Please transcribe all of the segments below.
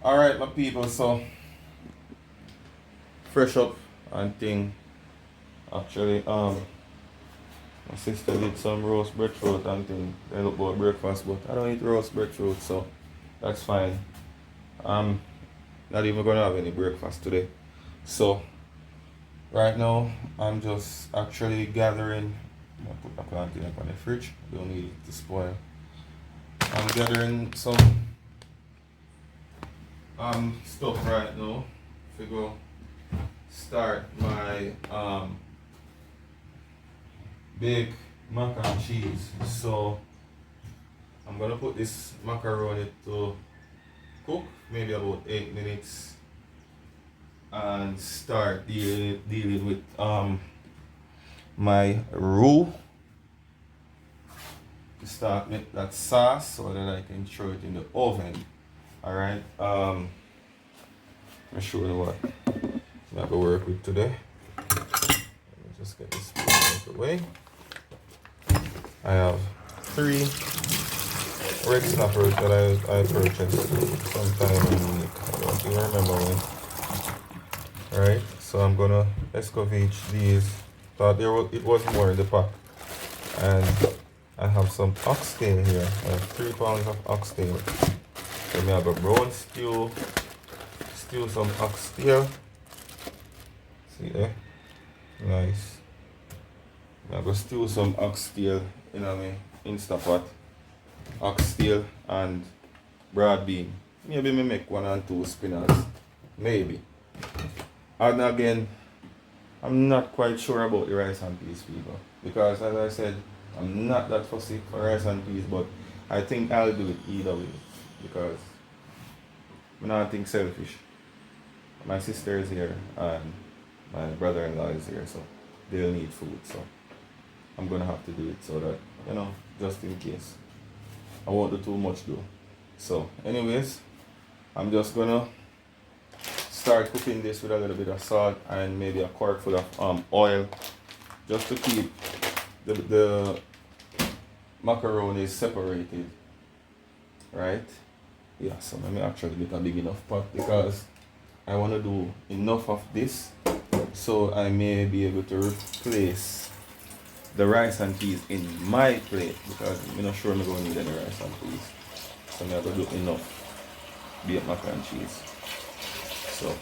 Alright, my people, so fresh up and thing. Actually, my sister did some roast breadfruit and thing. They look about breakfast, but I don't eat roast breadfruit, so that's fine. I'm not even gonna have any breakfast today. So right now I'm just actually gathering. I put my plantain up on the fridge. Don't need it to spoil. I'm gathering some stuff right now. To go start my big mac and cheese. So I'm gonna put this macaroni to cook maybe about 8 minutes and start dealing with my roux to start make that sauce so that I can throw it in the oven. Alright, I'm sure what I have to work with today. Let me just get this out of the way. I have 3 red snappers that I purchased sometime in the week. I don't even remember when. Alright, so I'm gonna escovitch these. Thought it was more in the pack. And I have some oxtail here. I have 3 pounds of oxtail. Then I have a brown stew some oxtail. See there? Nice. I'm gonna stew some oxtail in my Instapot. Oxtail and broad bean. Maybe me make 1 and 2 spinners. Maybe. And again, I'm not quite sure about the rice and peas, people. Because as I said, I'm not that fussy for rice and peas, but I think I'll do it either way. Because I don't think selfish. My sister is here and my brother-in-law is here, so they'll need food. So I'm gonna have to do it so that, just in case. I won't do too much though. So anyways, I'm just gonna start cooking this with a little bit of salt and maybe a quart full of oil, just to keep the macaroni separated, right? Yeah, so let me actually get a big enough pot because I want to do enough of this so I may be able to replace the rice and peas in my plate, because I'm not sure I'm going to need any rice and peas. So I'm going to do enough baked mac and cheese. So,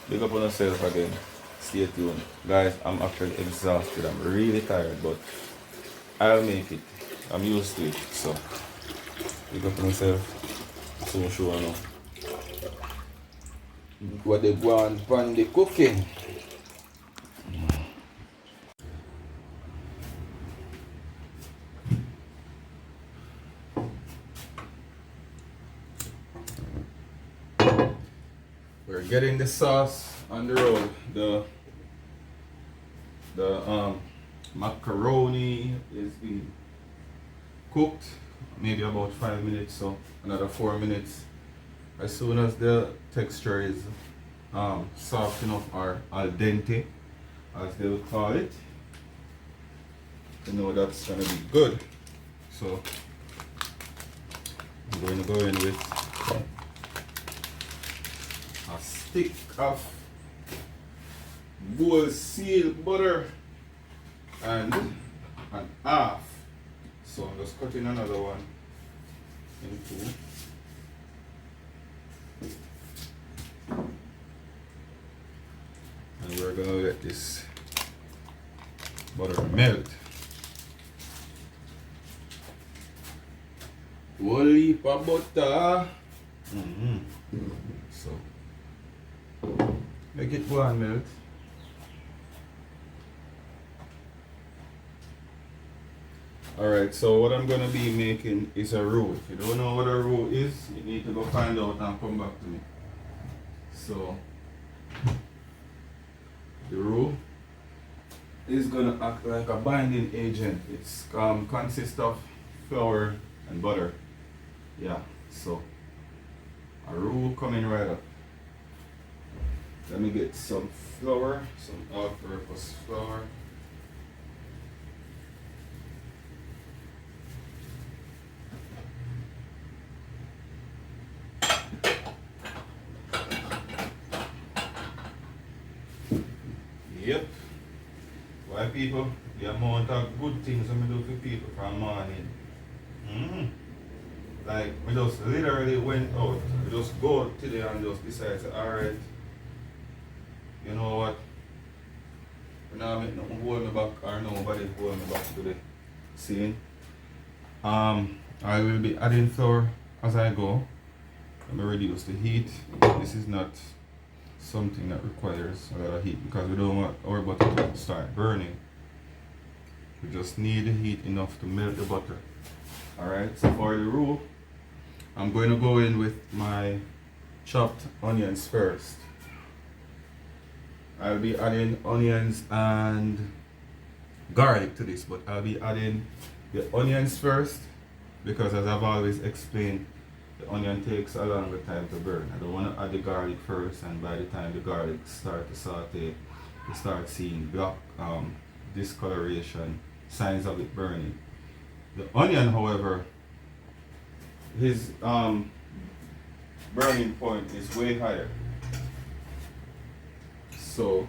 big up on yourself again. Stay tuned. Guys, I'm actually exhausted. I'm really tired, but I'll make it. I'm used to it. So, big up on yourself. So sure now. What they want on the cooking. We're getting the sauce on the road. The macaroni is being cooked, maybe about 5 minutes, so another 4 minutes. As soon as the texture is soft enough, or al dente, as they will call it, you know that's gonna be good. So I'm going to go in with a stick of gold seal butter and an half. So I'm just cutting another one in 2. And we're gonna let this butter melt. One leap of butter. So make it go and melt. Alright, so what I'm gonna be making is a roux. If you don't know what a roux is, you need to go find out and come back to me. So the roux is gonna act like a binding agent. It's consists of flour and butter. Yeah, so a roux coming right up. Let me get some flour, some all-purpose flour. Yep. Why people? The amount of good things I do for people from morning. Like, we just literally went out. We just go out today and just decided, alright, you know what? We now make nothing hold me back or nobody hold me back today. See? I will be adding flour as I go. I'm going to reduce the heat. This is not something that requires a lot of heat because we don't want our butter to start burning. We just need the heat enough to melt the butter. Alright, so for the roux, I'm going to go in with my chopped onions first. I'll be adding onions and garlic to this, but I'll be adding the onions first because, as I've always explained, the onion takes a longer time to burn. I don't want to add the garlic first, and by the time the garlic starts to saute, you start seeing black discoloration, signs of it burning. The onion, however, his burning point is way higher. So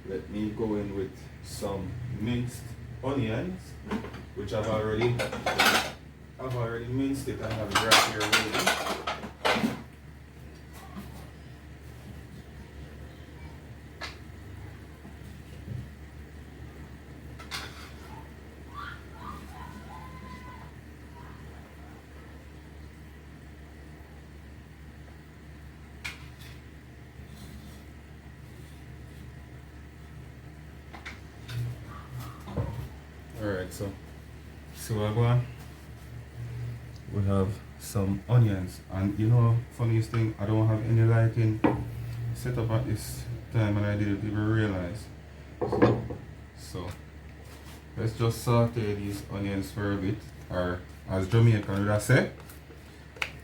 let me go in with some minced onions, which I've already minced it. I have it right here ready. Alright, so see what I got? We have some onions, and you know, funniest thing, I don't have any lighting set up at this time and I didn't even realize. So let's just saute these onions for a bit, or as Jamaican would I say,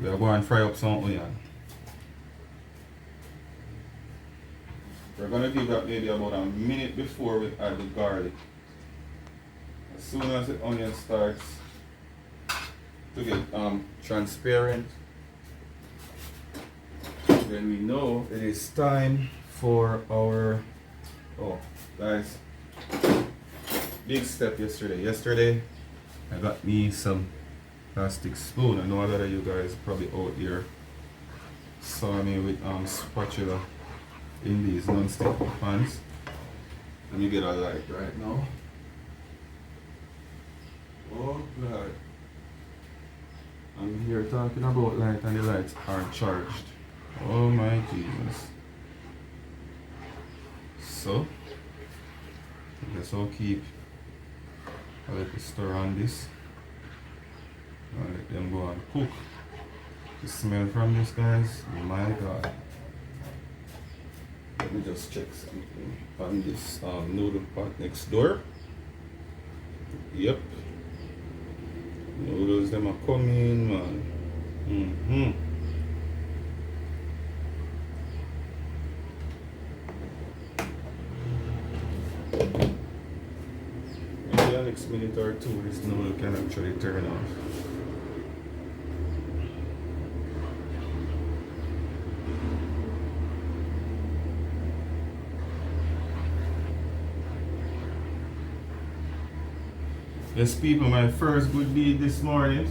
we are going to fry up some onion. We're going to give that maybe about a minute before we add the garlic. As soon as the onion starts to get transparent, then we know it is time for our, oh guys, big step yesterday. Yesterday I got me some plastic spoon. I know a lot of you guys probably out here saw me with spatula in these non-stick pans. Let me get a light right now. Oh God. I'm here talking about light and the lights aren't charged. Oh my Jesus. So, I guess I'll keep a little stir on this. I'll let them go and cook. The smell from this, guys, my God. Let me just check something on this noodle pot next door. Yep. Noodles them are coming, man. Maybe the next minute or two this noodle can actually turn off. Yes, people, my first good deed this morning,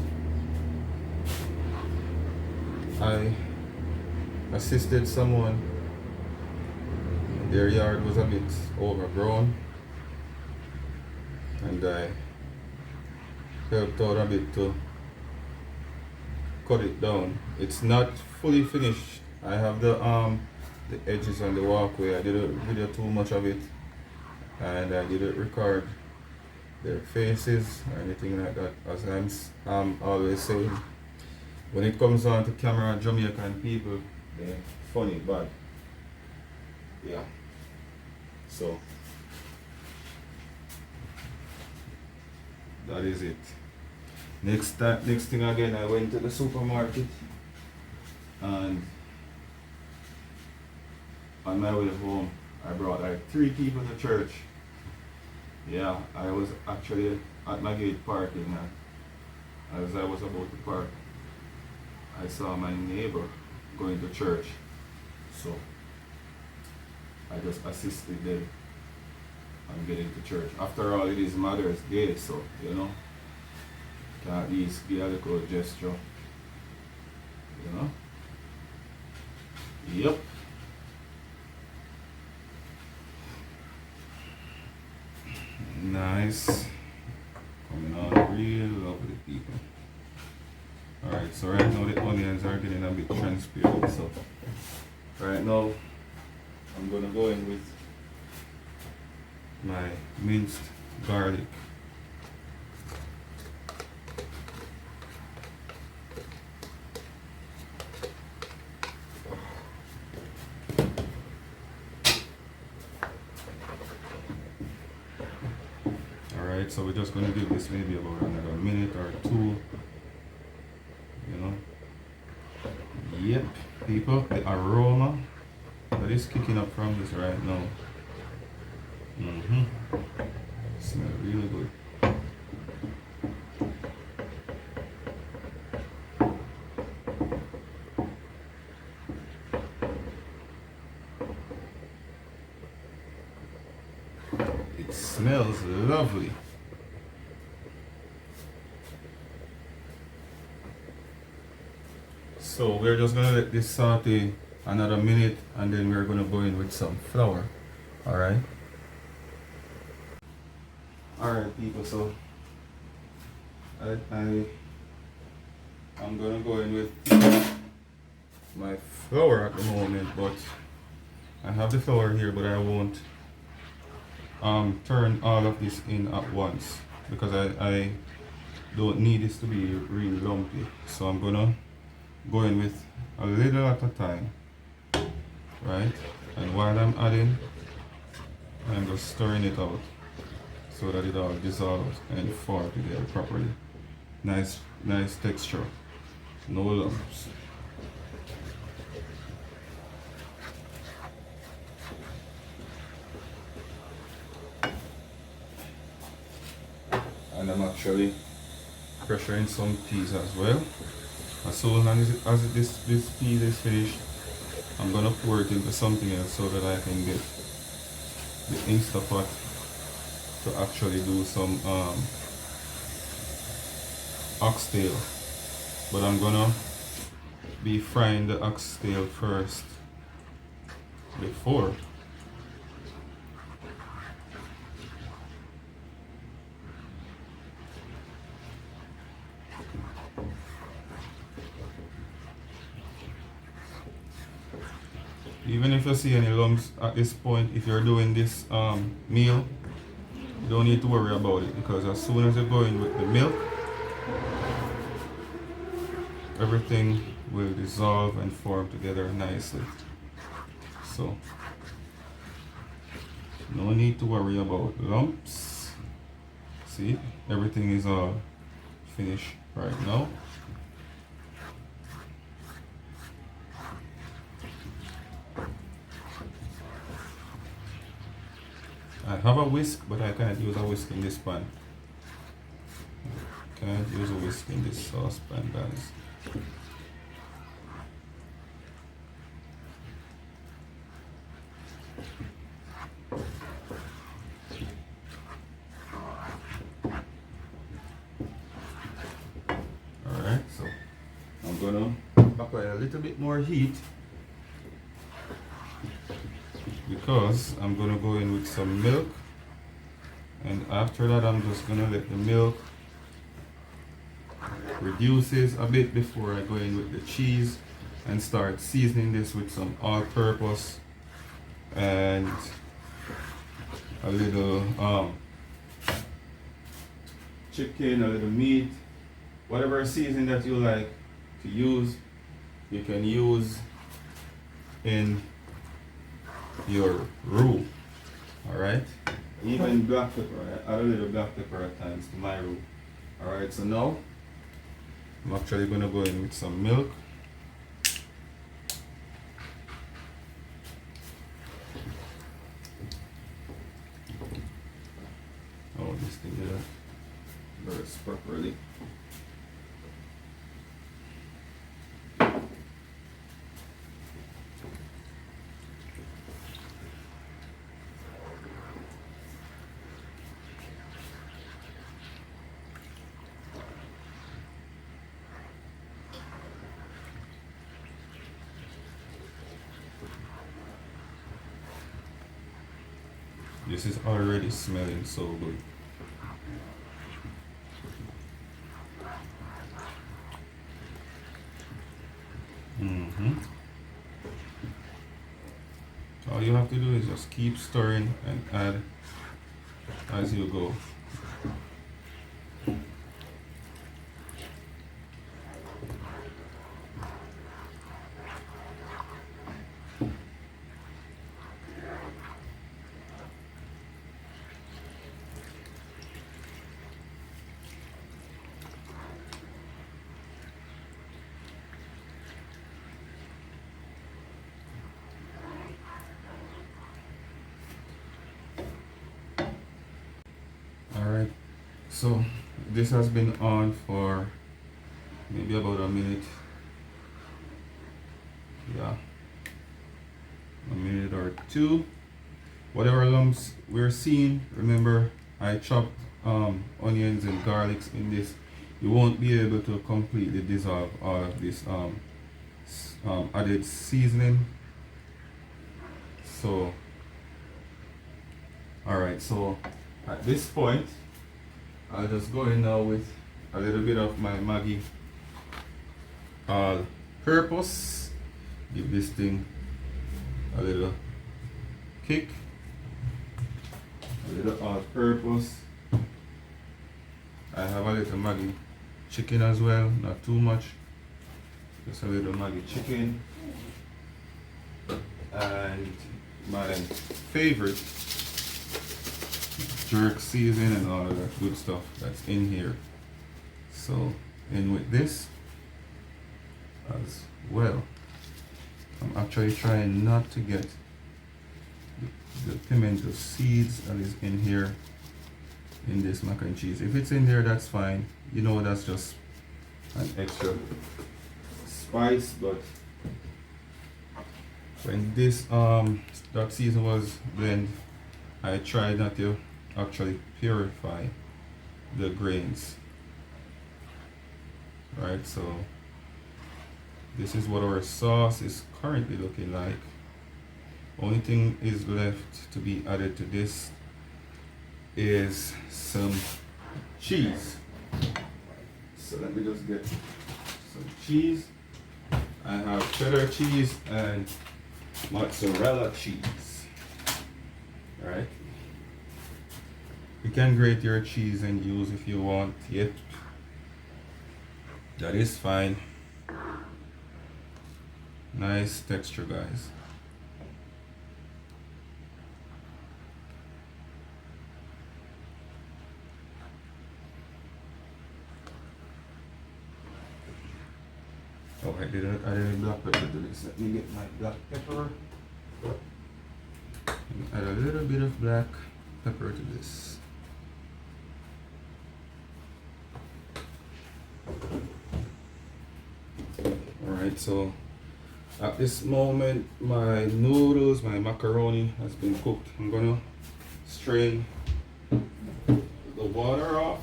I assisted someone. Their yard was a bit overgrown, and I helped out a bit to cut it down. It's not fully finished. I have the edges on the walkway. I didn't video too much of it, and I didn't record their faces or anything like that. As I'm always saying, when it comes on to camera, Jamaican people, they're funny, but yeah. So that is it. Next thing again, I went to the supermarket, and on my way home, I brought like 3 people to church. Yeah, I was actually at my gate parking, and as I was about to park, I saw my neighbor going to church. So I just assisted them on getting to church. After all, it is Mother's Day, so you know, can at least be a little gesture. You know? Yep. Nice. Coming on real lovely, people. Alright, so right now the onions are getting a bit transparent, so right now I'm gonna go in with my minced garlic. Alright, so we're just gonna give this maybe about another minute or two. You know. Yep, people, the aroma that is kicking up from this right now. Smell really good. It smells lovely. So we're just gonna let this saute another minute, and then we're gonna go in with some flour. Alright. Alright, people, so I'm gonna go in with my flour at the moment, but I have the flour here, but I won't turn all of this in at once because I don't need this to be really lumpy. So I'm gonna go in with a little at a time, right? And while I'm adding, I'm just stirring it out so that it all dissolves and fall together properly. Nice texture, no lumps. And I'm actually pressuring some peas as well. As soon as this peas is finished, I'm gonna pour it into something else so that I can get the Instapot to actually do some oxtail. But I'm gonna be frying the oxtail first before. Even if you see any lumps at this point, if you're doing this meal, you don't need to worry about it, because as soon as you go in with the milk, everything will dissolve and form together nicely. So no need to worry about lumps. See, everything is all finished right now. I have a whisk, but I can't use a whisk in this pan. Can't use a whisk in this saucepan, guys. Alright, so I'm gonna apply a little bit more heat because I'm gonna go in with some milk, and after that I'm just gonna let the milk reduces a bit before I go in with the cheese and start seasoning this with some all-purpose and a little chicken, a little meat, whatever seasoning that you like to use, you can use in your roux. Alright, even black pepper, I add a little black pepper at times to my roux. Alright, so now I'm actually gonna go in with some milk. Oh, this thing here bursts properly. This is already smelling so good. All you have to do is just keep stirring and add as you go. Alright, so this has been on for maybe about a minute. Yeah, a minute or two. Whatever lumps we're seeing, remember I chopped onions and garlics in this. You won't be able to completely dissolve all of this added seasoning. So, alright, so at this point, I'll just go in now with a little bit of my Maggi all-purpose. Give this thing a little kick. A little all-purpose. I have a little Maggi chicken as well, not too much. Just a little Maggi chicken. And my favorite jerk seasoning and all of that good stuff that's in here. So in with this as well. I'm actually trying not to get the pimento seeds that is in here in this mac and cheese. If it's in there, that's fine. You know, that's just an extra spice. But when this that season was blended, I tried not to actually purify the grains. Right, so this is what our sauce is currently looking like. Only thing is left to be added to this is some cheese. So let me just get some cheese. I have cheddar cheese and mozzarella cheese. Alright. You can grate your cheese and use if you want it. That is fine. Nice texture, guys. Oh, I didn't add black pepper to this. Let me get my black pepper. Add a little bit of black pepper to this. Alright, so at this moment my noodles, my macaroni has been cooked. I'm gonna strain the water off.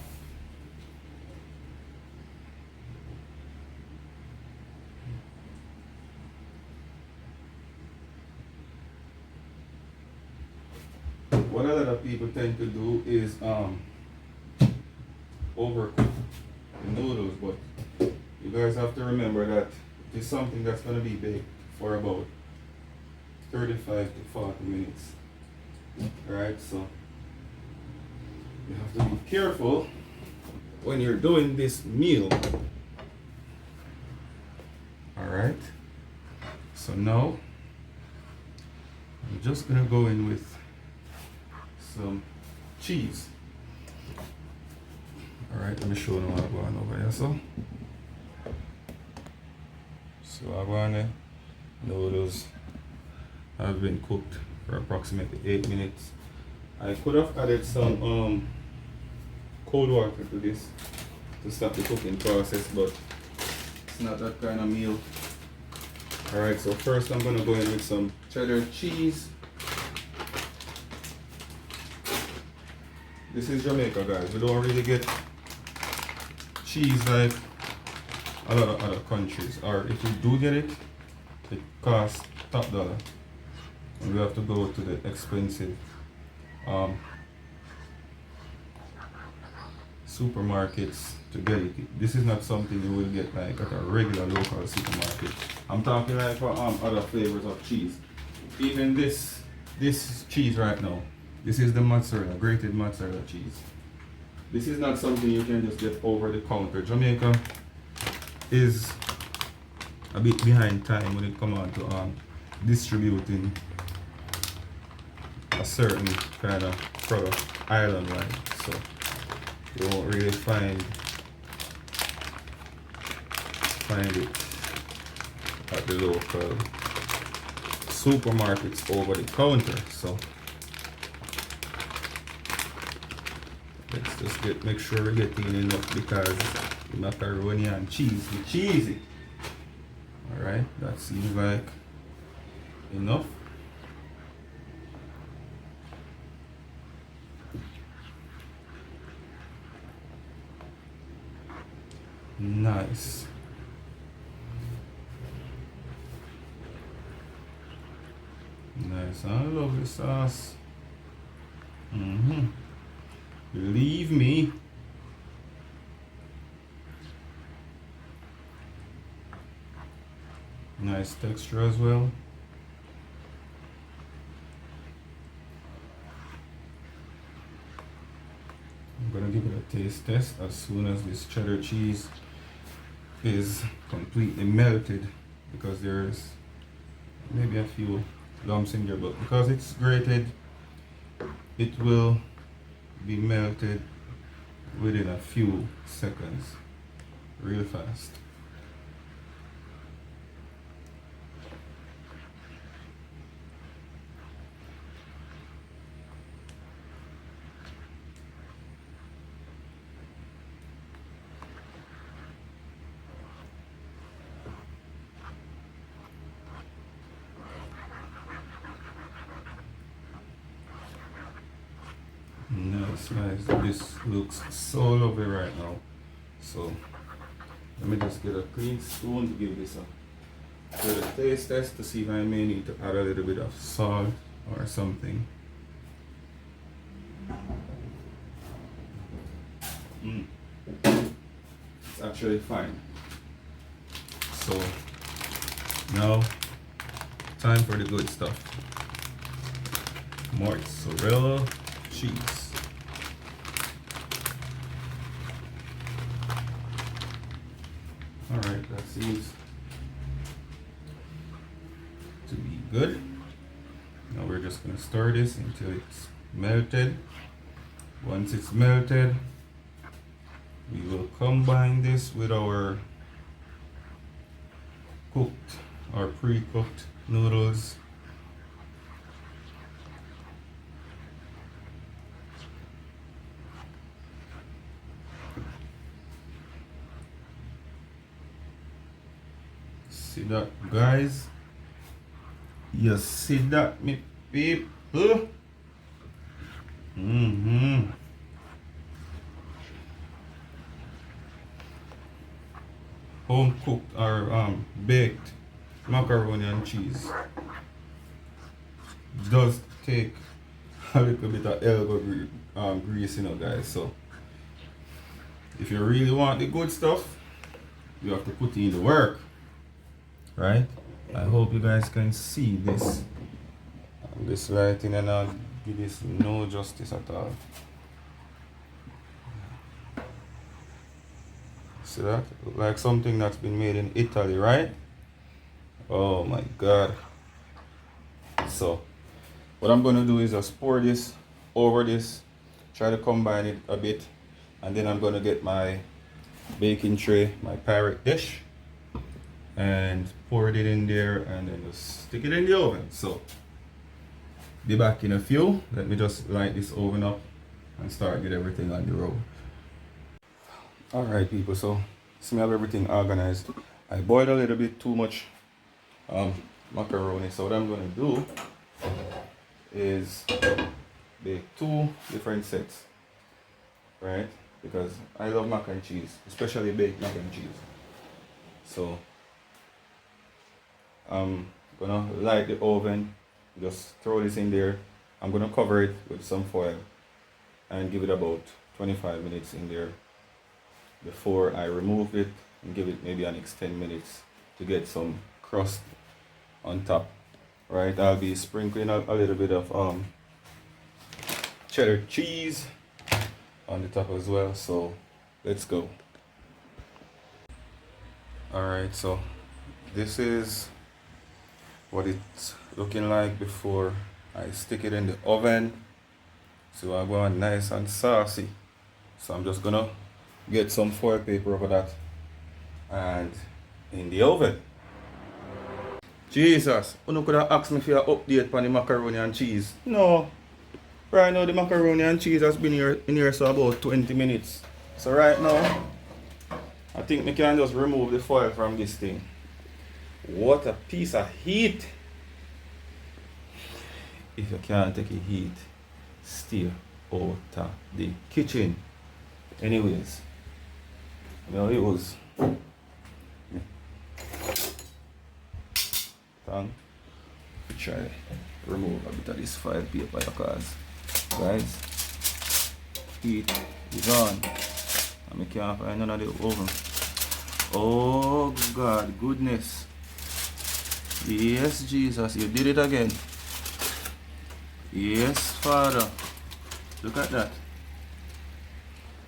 What a lot of people tend to do is overcook the noodles, but you guys have to remember that it's something that's going to be baked for about 35 to 40 minutes. Alright, so you have to be careful when you're doing this meal. Alright, so now I'm just going to go in with some cheese. Alright, let me show you what I'm going over here. So aguane noodles have been cooked for approximately 8 minutes. I could have added some cold water to this to stop the cooking process, but it's not that kind of meal. Alright, so first I'm gonna go in with some cheddar cheese. This is Jamaica, guys. We don't really get cheese like a lot of other countries, or if you do get it, it costs top dollar, and we have to go to the expensive um, supermarkets to get it. This is not something you will get like at a regular local supermarket. I'm talking like for other flavors of cheese. Even this cheese right now, this is the mozzarella, grated mozzarella cheese. This is not something you can just get over the counter. Jamaica is a bit behind time when it comes on to distributing a certain kind of product island-wide. So you won't really find it at the local supermarkets over the counter. So let's just make sure we're getting enough, because macaroni and cheese be cheesy. Alright, that seems like enough. Nice. Nice, I love the sauce. Believe me. Nice texture as well. I'm gonna give it a taste test as soon as this cheddar cheese is completely melted, because there's maybe a few lumps in there, but because it's grated, it will be melted within a few seconds, real fast. Nice. This looks so lovely right now. So let me just get a clean spoon to give this a taste test to see if I may need to add a little bit of salt or something. It's actually fine. So now, time for the good stuff. Mozzarella cheese. Alright, that seems to be good. Now we're just going to stir this until it's melted. Once it's melted, we will combine this with our cooked or pre-cooked noodles. See that, guys? You see that, me people? Home cooked or baked macaroni and cheese does take a little bit of elbow grease, you know, guys. So if you really want the good stuff, you have to put in the work, right? I hope you guys can see this lighting, and I'll give this no justice at all. See that? Look like something that's been made in Italy, right? Oh my god. So what I'm gonna do is just pour this over this, try to combine it a bit, and then I'm gonna get my baking tray, my Pirate dish, and pour it in there, and then just stick it in the oven. So be back in a few. Let me just light this oven up and start get everything on the road. Alright people, so see me have everything organized. I boiled a little bit too much macaroni, so what I'm gonna do is bake 2 different sets, right? Because I love mac and cheese, especially baked mac and cheese. So I'm gonna light the oven, just throw this in there, I'm gonna cover it with some foil and give it about 25 minutes in there before I remove it, and give it maybe an next 10 minutes to get some crust on top. Right, I'll be sprinkling a little bit of cheddar cheese on the top as well. So let's go. Alright, so this is what it's looking like before I stick it in the oven. So I want nice and saucy. So I'm just gonna get some foil paper over that and in the oven. Jesus, you could have asked me for an update on the macaroni and cheese. No. Right now the macaroni and cheese has been here in here so about 20 minutes. So right now, I think we can just remove the foil from this thing. What a piece of heat. If you can't take a heat, stay out of the kitchen. Anyways, now it was tongue. Try remove a bit of this foil paper because guys, heat is on and we can't find none of the oven. Oh God, goodness. Yes, Jesus, you did it again. Yes, Father. Look at that.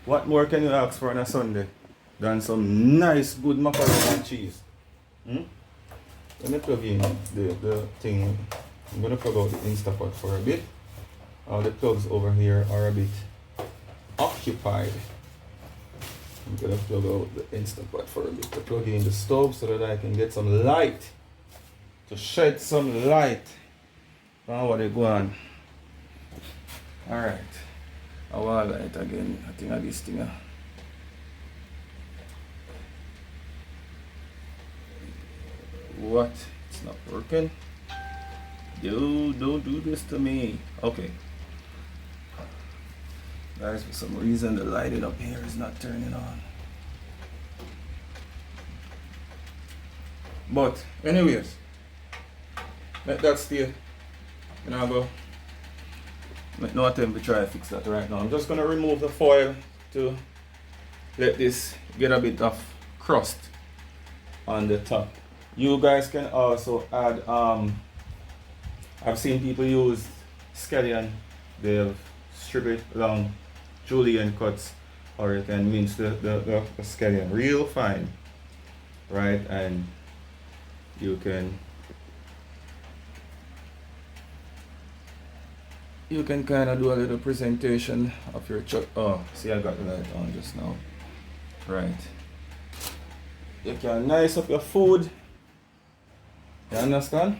What more can you ask for on a Sunday than some nice good macaroni and cheese? Let me plug in the thing. I'm gonna plug out the Instapot for a bit. All the plugs over here are a bit occupied. I'm gonna plug out the Instapot for a bit to plug in the stove so that I can get some light, to shed some light on what they go on. Alright, I will light again. I think I this thing. What? It's not working? Dude, don't do this to me. Okay. Guys, for some reason the lighting up here is not turning on. But, anyways, let that stay. And I'll go. Make no attempt to try to fix that right now. I'm just gonna remove the foil to let this get a bit of crust on the top. You guys can also add I've seen people use scallion. They'll strip it along julienne cuts, or you can mince the scallion real fine, right? And you can kind of do a little presentation of your oh, see, I got the light on just now, right? You can nice up your food. You understand?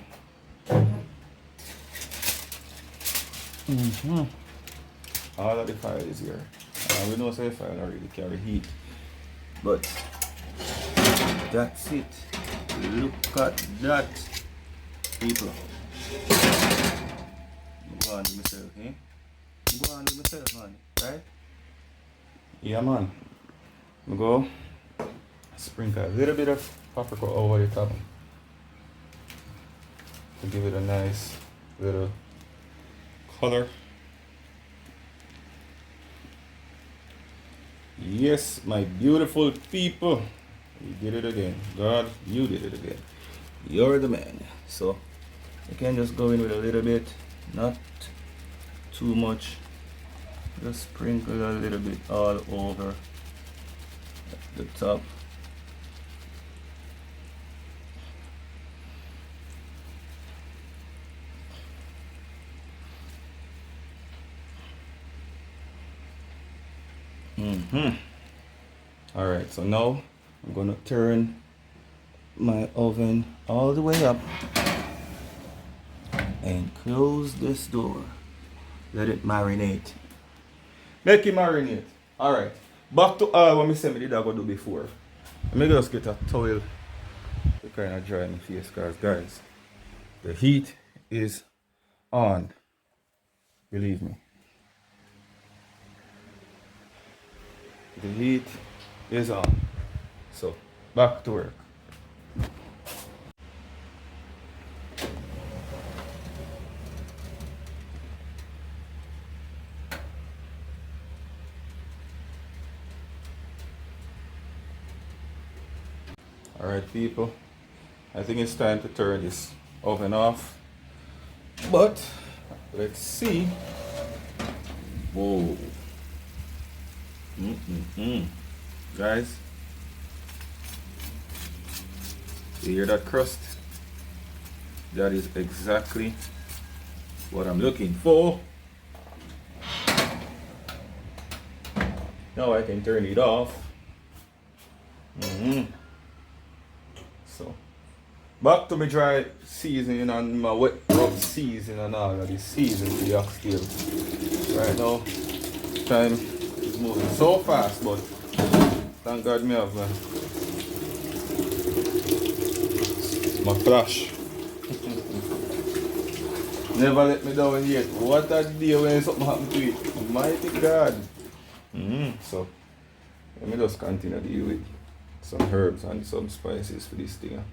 All of the fire is here. We know say fire already carry heat, but that's it. Look at that, people. Go on with myself, eh? Go on with myself, man. Right? Yeah, man. I go sprinkle a little bit of paprika over the top to give it a nice little color. Yes, my beautiful people, you did it again. God, you did it again. You're the man. So you can just go in with a little bit, not too much. Just sprinkle a little bit all over the top. All right, so now I'm gonna turn my oven all the way up and close this door. Let it marinate. Make it marinate. All right, back to what I said I did I go do before. Let me just get a towel to kind of dry my face, because guys, the heat is on. Believe me. The heat is on. So back to work. Alright people, I think it's time to turn this oven off. But let's see. Whoa. Guys, you hear that crust? That is exactly what I'm looking for. Now I can turn it off. So back to my dry seasoning and my wet rub seasoning and all of this seasoning for the oxtail. Right now, time is moving so fast, but thank God me have my flash. Never let me down yet. What a day when something happened to it. Mighty God. So let me just continue to deal with some herbs and some spices for this thing.